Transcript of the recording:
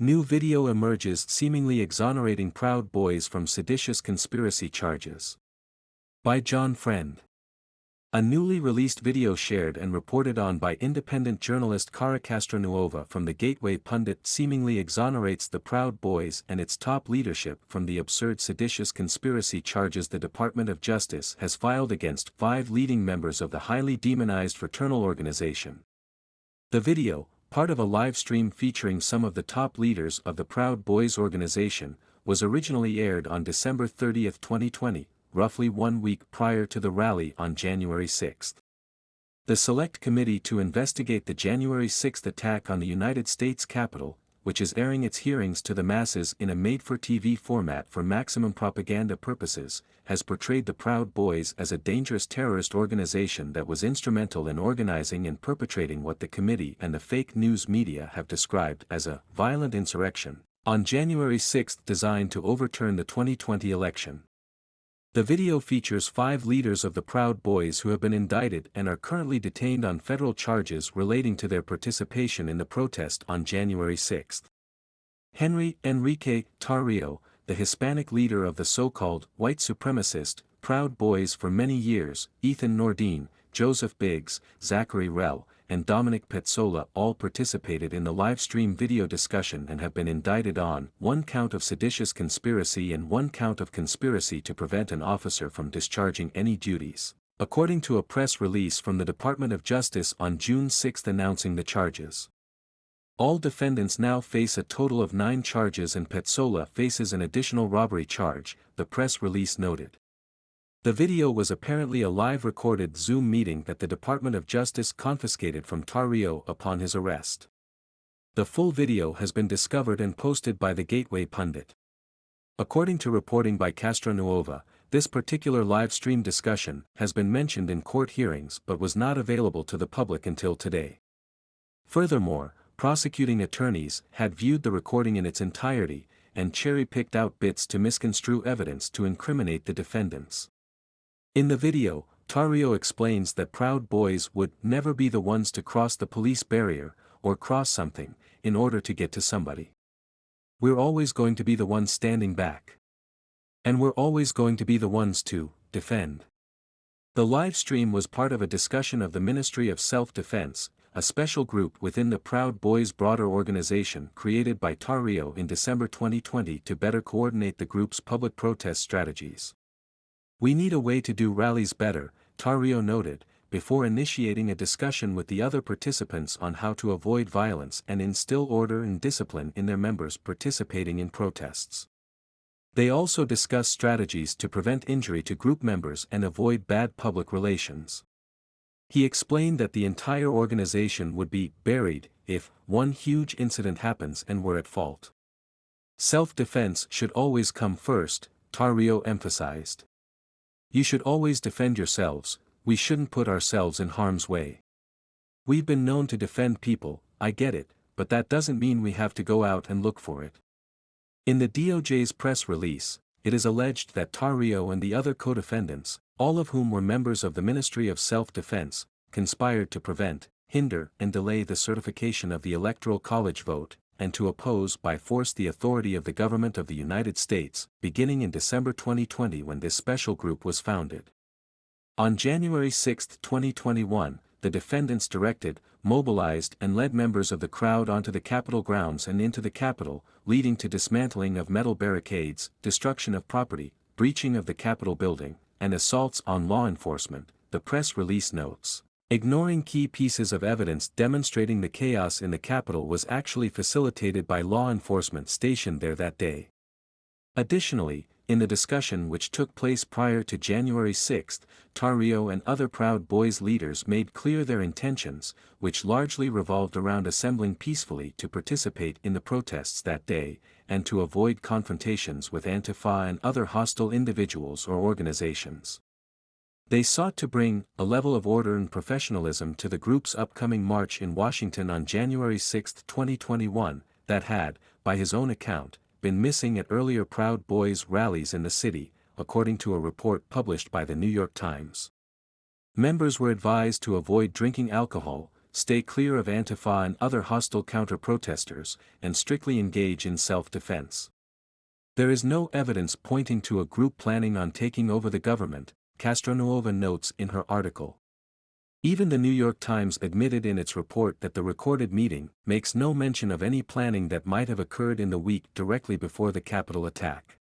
New video emerges seemingly exonerating Proud Boys from seditious conspiracy charges. By John Friend. A newly released video shared and reported on by independent journalist Cara Castronuova from the Gateway Pundit seemingly exonerates the Proud Boys and its top leadership from the absurd seditious conspiracy charges the Department of Justice has filed against 5 leading members of the highly demonized fraternal organization. The video, part of a live stream featuring some of the top leaders of the Proud Boys organization, was originally aired on December 30, 2020. Roughly 1 week prior to the rally on January 6. The Select Committee to investigate the January 6 attack on the United States Capitol, which is airing its hearings to the masses in a made-for-TV format for maximum propaganda purposes, has portrayed the Proud Boys as a dangerous terrorist organization that was instrumental in organizing and perpetrating what the committee and the fake news media have described as a violent insurrection on January 6 designed to overturn the 2020 election. The video features 5 leaders of the Proud Boys who have been indicted and are currently detained on federal charges relating to their participation in the protest on January 6. Henry Enrique Tarrio, the Hispanic leader of the so-called white supremacist Proud Boys for many years, Ethan Nordine, Joseph Biggs, Zachary Rell, and Dominic Petsola all participated in the live stream video discussion and have been indicted on 1 count of seditious conspiracy and 1 count of conspiracy to prevent an officer from discharging any duties, according to a press release from the Department of Justice on June 6 announcing the charges. All defendants now face a total of 9 charges and Petsola faces an additional robbery charge, the press release noted. The video was apparently a live recorded Zoom meeting that the Department of Justice confiscated from Tarrio upon his arrest. The full video has been discovered and posted by the Gateway Pundit. According to reporting by Castronuova, this particular live stream discussion has been mentioned in court hearings but was not available to the public until today. Furthermore, prosecuting attorneys had viewed the recording in its entirety and cherry-picked out bits to misconstrue evidence to incriminate the defendants. In the video, Tarrio explains that Proud Boys would never be the ones to cross the police barrier, or cross something, in order to get to somebody. We're always going to be the ones standing back. And we're always going to be the ones to defend. The live stream was part of a discussion of the Ministry of Self-Defense, a special group within the Proud Boys broader organization created by Tarrio in December 2020 to better coordinate the group's public protest strategies. We need a way to do rallies better, Tarrio noted, before initiating a discussion with the other participants on how to avoid violence and instill order and discipline in their members participating in protests. They also discussed strategies to prevent injury to group members and avoid bad public relations. He explained that the entire organization would be buried if one huge incident happens and we're at fault. Self-defense should always come first, Tarrio emphasized. You should always defend yourselves, we shouldn't put ourselves in harm's way. We've been known to defend people, I get it, but that doesn't mean we have to go out and look for it. In the DOJ's press release, it is alleged that Tarrio and the other co-defendants, all of whom were members of the Ministry of Self-Defense, conspired to prevent, hinder and delay the certification of the Electoral College vote, and to oppose by force the authority of the government of the United States, beginning in December 2020 when this special group was founded. On January 6, 2021, the defendants directed, mobilized and led members of the crowd onto the Capitol grounds and into the Capitol, leading to dismantling of metal barricades, destruction of property, breaching of the Capitol building, and assaults on law enforcement, the press release notes. Ignoring key pieces of evidence demonstrating the chaos in the Capitol was actually facilitated by law enforcement stationed there that day. Additionally, in the discussion which took place prior to January 6, Tarrio and other Proud Boys leaders made clear their intentions, which largely revolved around assembling peacefully to participate in the protests that day, and to avoid confrontations with Antifa and other hostile individuals or organizations. They sought to bring a level of order and professionalism to the group's upcoming march in Washington on January 6, 2021, that had, by his own account, been missing at earlier Proud Boys rallies in the city, according to a report published by the New York Times. Members were advised to avoid drinking alcohol, stay clear of Antifa and other hostile counter-protesters, and strictly engage in self-defense. There is no evidence pointing to a group planning on taking over the government, Castronuova notes in her article. Even the New York Times admitted in its report that the recorded meeting makes no mention of any planning that might have occurred in the week directly before the Capitol attack.